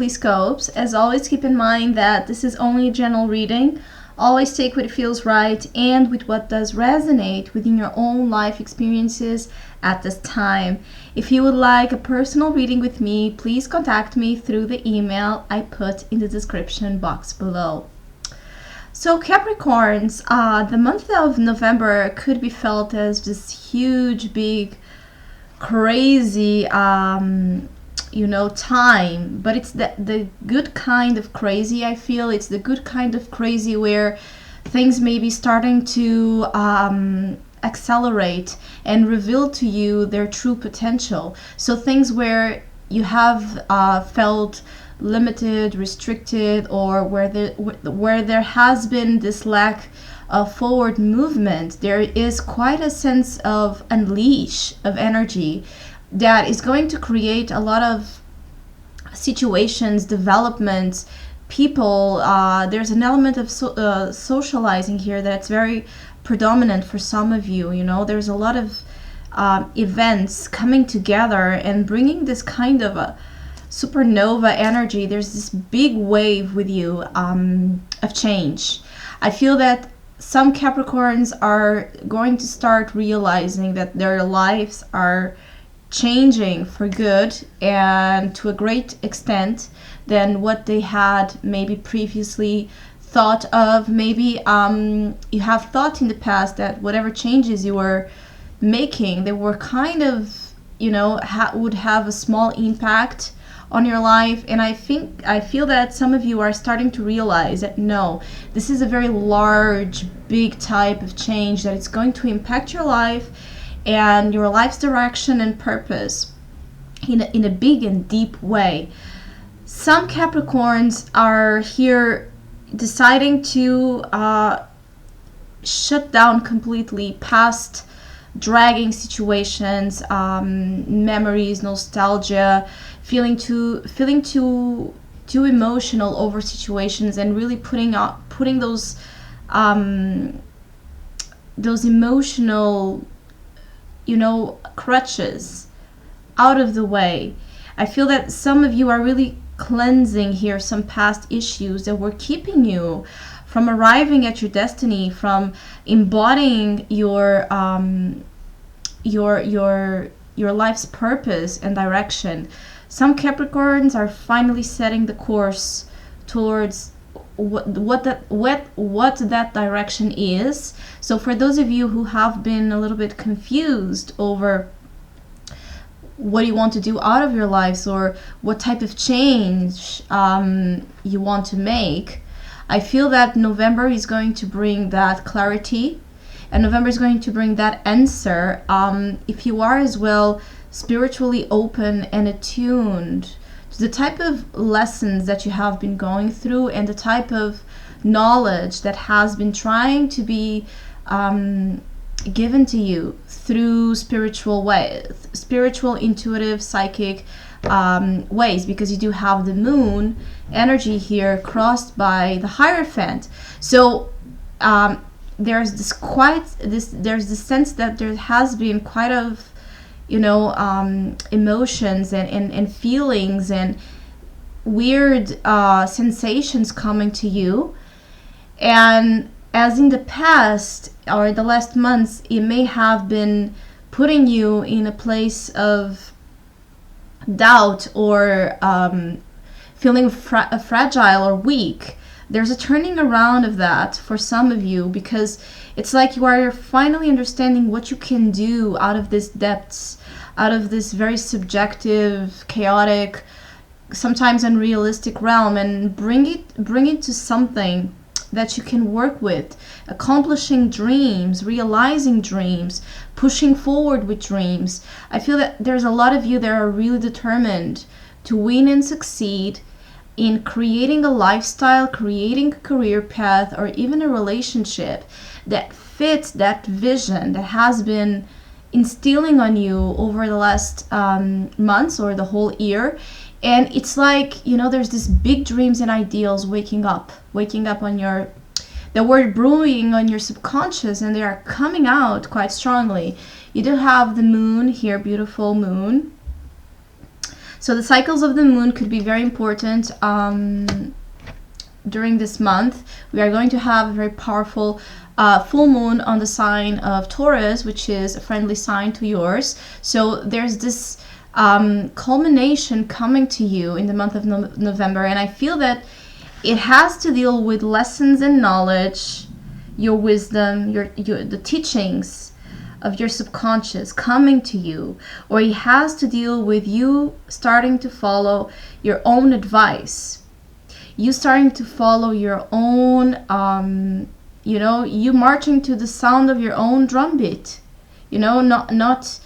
weekly scopes. As always, keep in mind that this is only a general reading. Always take what feels right and with what does resonate within your own life experiences at this time. If you would like a personal reading with me, please contact me through the email I put in the description box below. So Capricorns, the month of November could be felt as this huge, big, crazy, time, but it's the good kind of crazy. I feel it's the good kind of crazy where things may be starting to accelerate and reveal to you their true potential. So things where you have felt limited, restricted, or where there has been this lack of forward movement, there is quite a sense of unleash of energy that is going to create a lot of situations, developments, people. There's an element of socializing here that's very predominant for some of you. There's a lot of events coming together and bringing this kind of a supernova energy. There's this big wave with you of change. I feel that some Capricorns are going to start realizing that their lives are changing for good and to a great extent than what they had maybe previously thought of. Maybe you have thought in the past that whatever changes you were making, they were kind of, would have a small impact on your life. And I feel that some of you are starting to realize that no, this is a very large, big type of change that it's going to impact your life and your life's direction and purpose in a big and deep way. Some Capricorns are here deciding to shut down completely past dragging situations, memories, nostalgia, feeling too emotional over situations, and really putting those emotional crutches out of the way. I feel that some of you are really cleansing here some past issues that were keeping you from arriving at your destiny, from embodying your life's purpose and direction. Some Capricorns are finally setting the course towards what that direction is. So for those of you who have been a little bit confused over what you want to do out of your lives or what type of change you want to make, I feel that November is going to bring that clarity, and November is going to bring that answer. If you are as well spiritually open and attuned to the type of lessons that you have been going through and the type of knowledge that has been trying to be given to you through spiritual ways, spiritual, intuitive, psychic ways, because you do have the moon energy here crossed by the Hierophant. So there's this sense that there has been quite of emotions and feelings and weird sensations coming to you. And as in the past or the last months, it may have been putting you in a place of doubt or feeling fragile or weak. There's a turning around of that for some of you, because it's like you are finally understanding what you can do out of this depths, out of this very subjective, chaotic, sometimes unrealistic realm, and bring it to something that you can work with, accomplishing dreams, realizing dreams, pushing forward with dreams. I feel that there's a lot of you that are really determined to win and succeed in creating a lifestyle, creating a career path, or even a relationship that fits that vision that has been instilling on you over the last months or the whole year. And it's like, there's this big dreams and ideals waking up on the word brewing on your subconscious, and they are coming out quite strongly. You do have the moon here, beautiful moon. So the cycles of the moon could be very important during this month. We are going to have a very powerful full moon on the sign of Taurus, which is a friendly sign to yours. So there's this culmination coming to you in the month of November, and I feel that it has to deal with lessons and knowledge, your wisdom, the teachings of your subconscious coming to you, or it has to deal with you starting to follow your own advice, you starting to follow your own you marching to the sound of your own drumbeat, not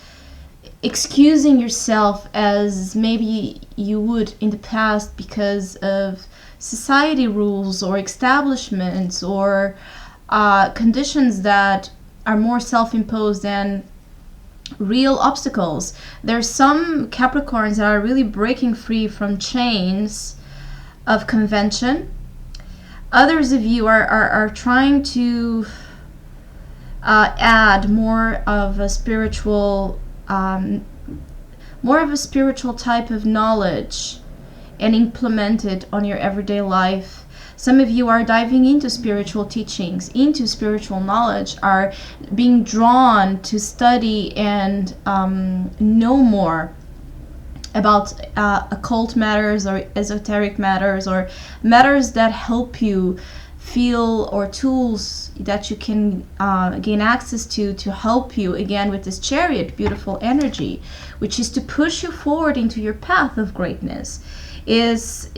excusing yourself as maybe you would in the past because of society rules or establishments or conditions that are more self-imposed than real obstacles. There's some Capricorns that are really breaking free from chains of convention. Others of you are trying to add more of a spiritual type of knowledge and implement it on your everyday life. Some of you are diving into spiritual teachings, into spiritual knowledge, are being drawn to study and know more about occult matters or esoteric matters or matters that help you feel, or tools that you can gain access to help you again with this Chariot beautiful energy, which is to push you forward into your path of greatness, is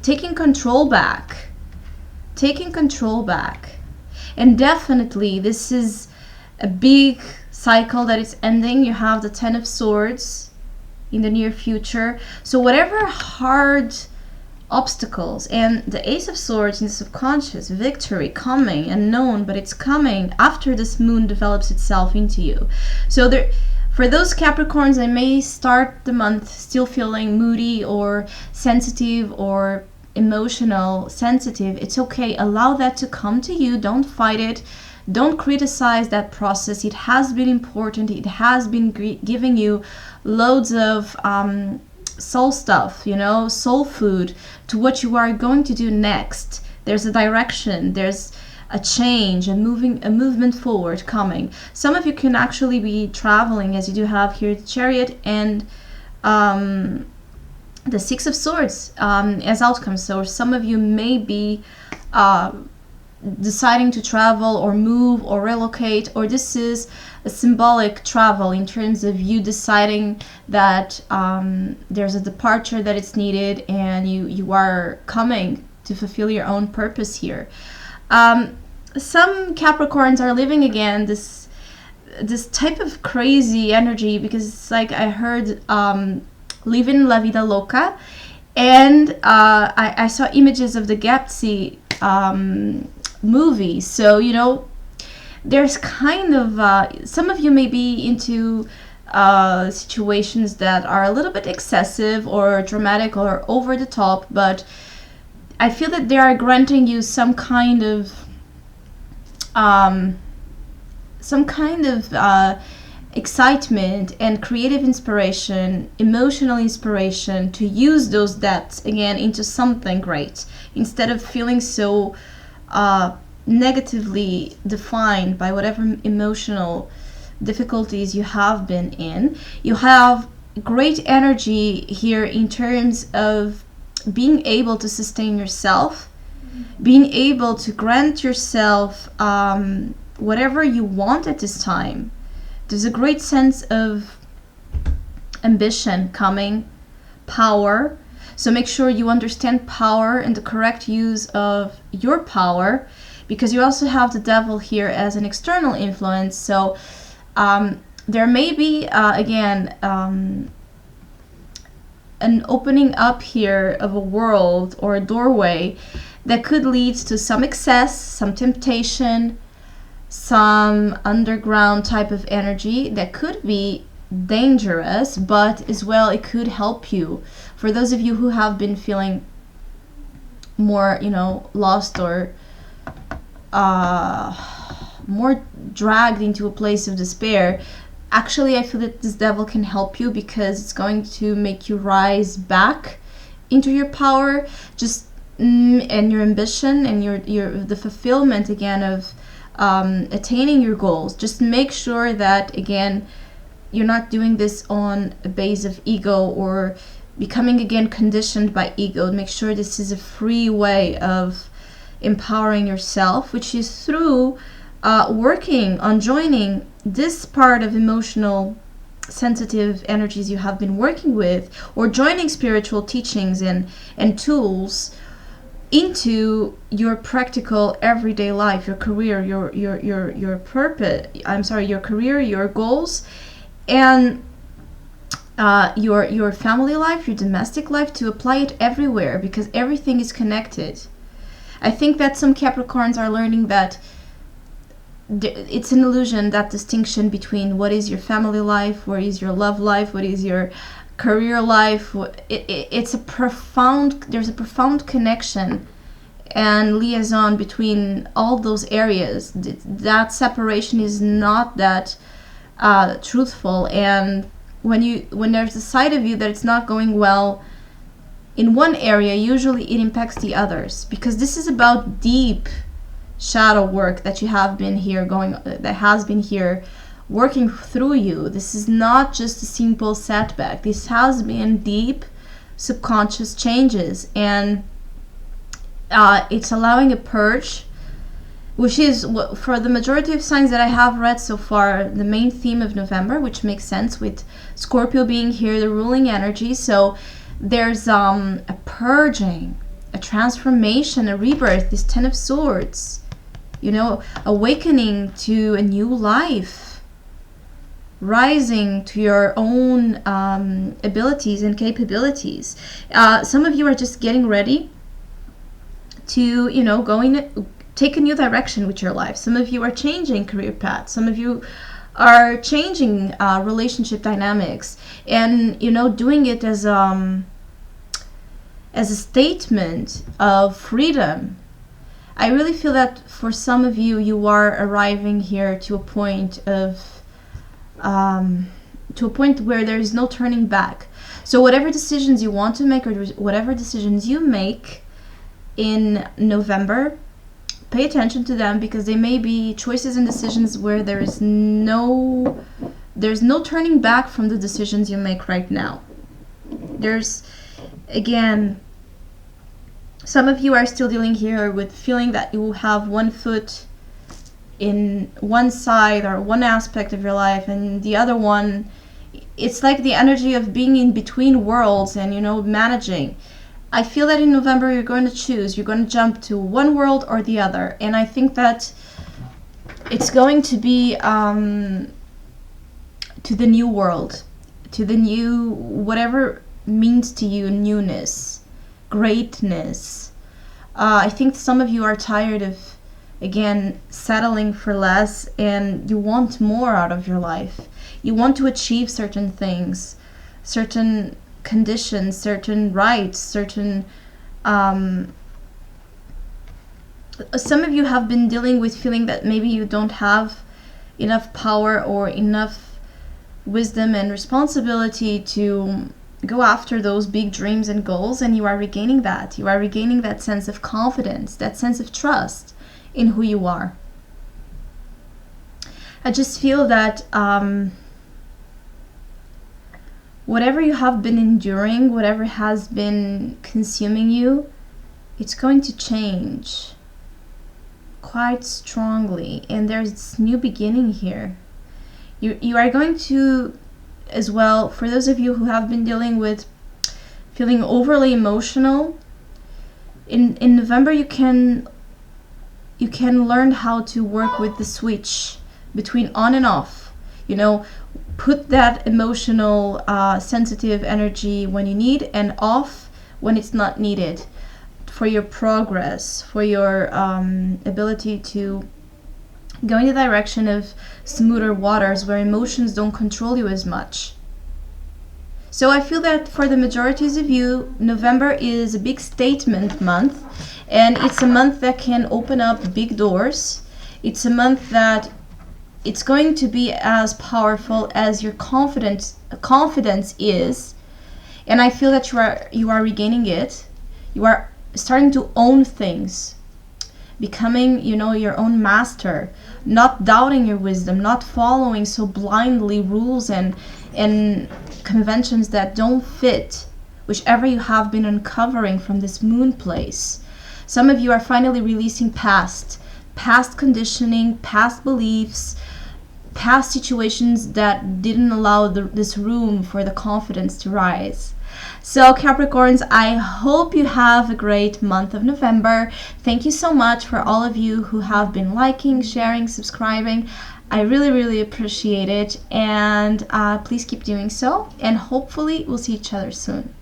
taking control back. And definitely this is a big cycle that is ending. You have the Ten of Swords in the near future. So whatever hard obstacles, and the Ace of Swords in the subconscious, victory coming, unknown, but it's coming after this moon develops itself into you. So there, for those Capricorns that may start the month still feeling moody or sensitive or emotional sensitive, it's okay. Allow that to come to you. Don't fight it. Don't criticize that process. It has been important. It has been giving you loads of soul stuff, soul food to what you are going to do next. There's a direction. There's a change, a movement forward coming. Some of you can actually be traveling, as you do have here the Chariot and the Six of Swords as outcomes. So some of you may be deciding to travel or move or relocate, or this is a symbolic travel in terms of you deciding that there's a departure that is needed and you are coming to fulfill your own purpose here. Some Capricorns are living again this type of crazy energy, because it's like I heard living La Vida Loca, and I saw images of the Gapsy movie. So there's kind of some of you may be into situations that are a little bit excessive or dramatic or over the top, but I feel that they are granting you some kind of excitement and creative inspiration, emotional inspiration, to use those depths again into something great, instead of feeling so negatively defined by whatever emotional difficulties you have been in. You have great energy here in terms of being able to sustain yourself, being able to grant yourself whatever you want at this time. There's a great sense of ambition coming, power. So make sure you understand power and the correct use of your power, because you also have the devil here as an external influence. So there may be, again, an opening up here of a world or a doorway that could lead to some excess, some temptation, some underground type of energy that could be dangerous, but as well it could help you. For those of you who have been feeling more, lost or more dragged into a place of despair, Actually, I feel that this devil can help you because it's going to make you rise back into your power, just and your ambition and the fulfillment again of attaining your goals. Just make sure that again you're not doing this on a base of ego or becoming again conditioned by ego. Make sure this is a free way of empowering yourself, which is through working on joining this part of emotional sensitive energies you have been working with, or joining spiritual teachings and tools into your practical everyday life, your career, your purpose, your career, your goals, and your family life, your domestic life, to apply it everywhere, because everything is connected. I think that some Capricorns are learning that it's an illusion, that distinction between what is your family life, what is your love life, what is your career life. There's a profound connection and liaison between all those areas. That separation is not that truthful, and when there's a side of you that it's not going well in one area, usually it impacts the others, because this is about deep shadow work that has been here working through you. This is not just a simple setback. This has been deep subconscious changes, and it's allowing a purge, which is, for the majority of signs that I have read so far, the main theme of November, which makes sense with Scorpio being here, the ruling energy. So there's a purging, a transformation, a rebirth, this 10 of Swords, awakening to a new life, rising to your own abilities and capabilities. Some of you are just getting ready to, take a new direction with your life. Some of you are changing career paths. Some of you are changing relationship dynamics, and doing it as a statement of freedom. I really feel that for some of you, you are arriving here to a point where there is no turning back. So whatever decisions you want to make, or whatever decisions you make in November, pay attention to them, because they may be choices and decisions where there's no turning back from the decisions you make right now. There's, again, some of you are still dealing here with feeling that you have one foot in one side or one aspect of your life, and the other one, it's like the energy of being in between worlds and managing. I feel that in November you're going to choose. You're going to jump to one world or the other. And I think that it's going to be to the new world, to the new, whatever means to you, newness, greatness. I think some of you are tired of, again, settling for less, and you want more out of your life. You want to achieve certain things, certain conditions, certain rights, certain some of you have been dealing with feeling that maybe you don't have enough power or enough wisdom and responsibility to go after those big dreams and goals, and you are regaining that. You are regaining that sense of confidence, that sense of trust in who you are. I just feel that whatever you have been enduring, whatever has been consuming you, it's going to change quite strongly, and there's this new beginning here. You are going to, as well, for those of you who have been dealing with feeling overly emotional, in November you can learn how to work with the switch between on and off. Put that emotional sensitive energy when you need, and off when it's not needed, for your progress, for your ability to go in the direction of smoother waters where emotions don't control you as much. So I feel that for the majorities of you, November is a big statement month, and it's a month that can open up big doors. It's a month that it's going to be as powerful as your confidence is. And I feel that you are regaining it. You are starting to own things, becoming, your own master, not doubting your wisdom, not following so blindly rules and conventions that don't fit whichever you have been uncovering from this moon place. Some of you are finally releasing past conditioning, past beliefs, past situations that didn't allow this room for the confidence to rise. So Capricorns, I hope you have a great month of November. Thank you so much for all of you who have been liking, sharing, subscribing. I really, really appreciate it. And please keep doing so. And hopefully we'll see each other soon.